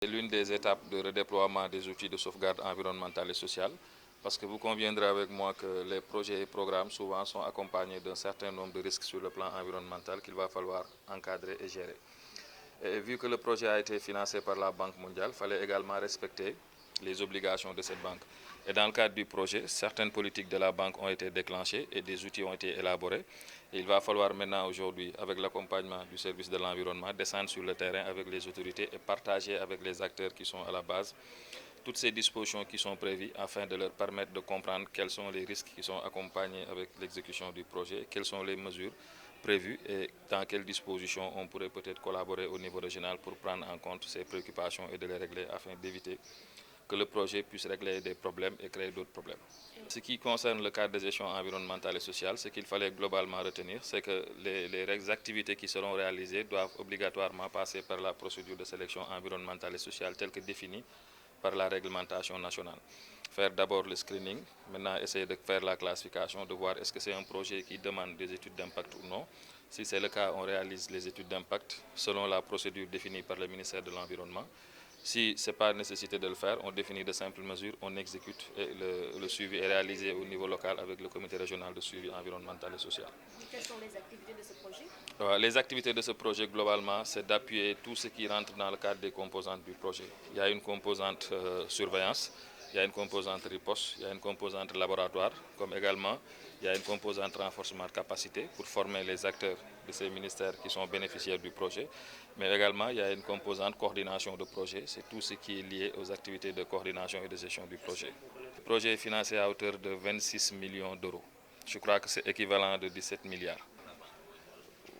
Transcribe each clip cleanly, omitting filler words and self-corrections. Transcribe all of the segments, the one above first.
C'est l'une des étapes de redéploiement des outils de sauvegarde environnementale et sociale, parce que vous conviendrez avec moi que les projets et programmes souvent sont accompagnés d'un certain nombre de risques sur le plan environnemental qu'il va falloir encadrer et gérer. Et vu que le projet a été financé par la Banque mondiale, il fallait également respecter les obligations de cette banque. Et dans le cadre du projet, certaines politiques de la banque ont été déclenchées et des outils ont été élaborés. Et il va falloir maintenant aujourd'hui, avec l'accompagnement du service de l'environnement, descendre sur le terrain avec les autorités et partager avec les acteurs qui sont à la base toutes ces dispositions qui sont prévues afin de leur permettre de comprendre quels sont les risques qui sont accompagnés avec l'exécution du projet, quelles sont les mesures prévues et dans quelles dispositions on pourrait peut-être collaborer au niveau régional pour prendre en compte ces préoccupations et de les régler afin d'éviter que le projet puisse régler des problèmes et créer d'autres problèmes. Ce qui concerne le cadre des gestions environnementales et sociales, ce qu'il fallait globalement retenir, c'est que les activités qui seront réalisées doivent obligatoirement passer par la procédure de sélection environnementale et sociale telle que définie par la réglementation nationale. Faire d'abord le screening, maintenant essayer de faire la classification, de voir est-ce que c'est un projet qui demande des études d'impact ou non. Si c'est le cas, on réalise les études d'impact selon la procédure définie par le ministère de l'Environnement. Si ce n'est pas nécessité de le faire, on définit de simples mesures, on exécute et le suivi est réalisé au niveau local avec le comité régional de suivi environnemental et social. Quelles sont les activités de ce projet? Les activités de ce projet, globalement, c'est d'appuyer tout ce qui rentre dans le cadre des composantes du projet. Il y a une composante surveillance, il y a une composante riposte, il y a une composante laboratoire, comme également il y a une composante renforcement de capacité pour former les acteurs de ces ministères qui sont bénéficiaires du projet. Mais également, il y a une composante coordination de projet, c'est tout ce qui est lié aux activités de coordination et de gestion du projet. Le projet est financé à hauteur de 26 millions d'euros. Je crois que c'est équivalent de 17 milliards.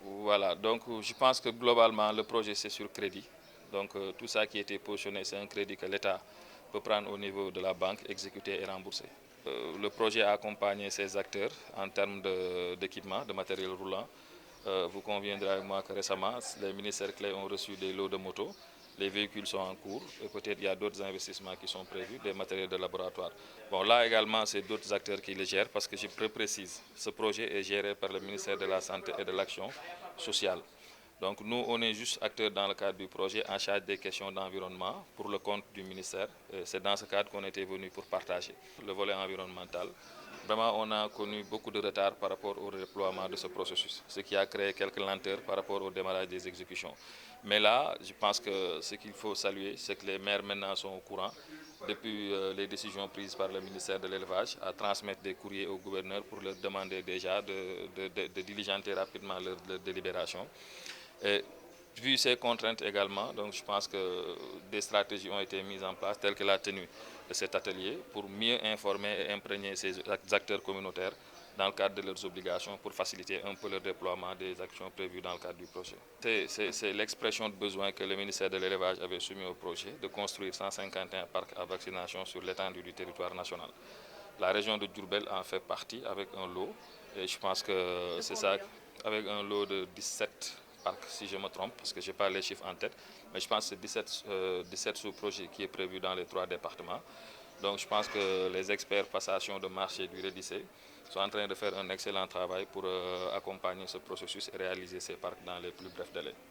Voilà, donc je pense que globalement le projet c'est sur crédit. Donc tout ça qui a été positionné, c'est un crédit que l'État peut prendre au niveau de la banque, exécuter et rembourser. Le projet a accompagné ses acteurs en termes d'équipement, de matériel roulant. Vous conviendrez avec moi que récemment, les ministères clés ont reçu des lots de motos. Les véhicules sont en cours et peut-être il y a d'autres investissements qui sont prévus, des matériels de laboratoire. Bon, là également, c'est d'autres acteurs qui le gèrent parce que je précise, ce projet est géré par le ministère de la Santé et de l'Action sociale. Donc nous, on est juste acteurs dans le cadre du projet en charge des questions d'environnement pour le compte du ministère. C'est dans ce cadre qu'on était venu pour partager le volet environnemental. Vraiment, on a connu beaucoup de retard par rapport au déploiement de ce processus, ce qui a créé quelques lenteurs par rapport au démarrage des exécutions. Mais là, je pense que ce qu'il faut saluer, c'est que les maires maintenant sont au courant, depuis les décisions prises par le ministère de l'Élevage, à transmettre des courriers au gouverneur pour leur demander déjà de diligenter rapidement leur délibération. Et vu ces contraintes également, donc je pense que des stratégies ont été mises en place, telles que la tenue de cet atelier, pour mieux informer et imprégner ces acteurs communautaires dans le cadre de leurs obligations pour faciliter un peu le déploiement des actions prévues dans le cadre du projet. C'est l'expression de besoin que le ministère de l'Élevage avait soumis au projet de construire 151 parcs à vaccination sur l'étendue du territoire national. La région de Diourbel en fait partie avec un lot, et je pense que c'est ça, avec un lot de 17 parcs, si je me trompe, parce que je n'ai pas les chiffres en tête, mais je pense que c'est 17 sous-projets qui est prévu dans les 3 départements. Donc je pense que les experts passation de marché du REDICE sont en train de faire un excellent travail pour accompagner ce processus et réaliser ces parcs dans les plus brefs délais.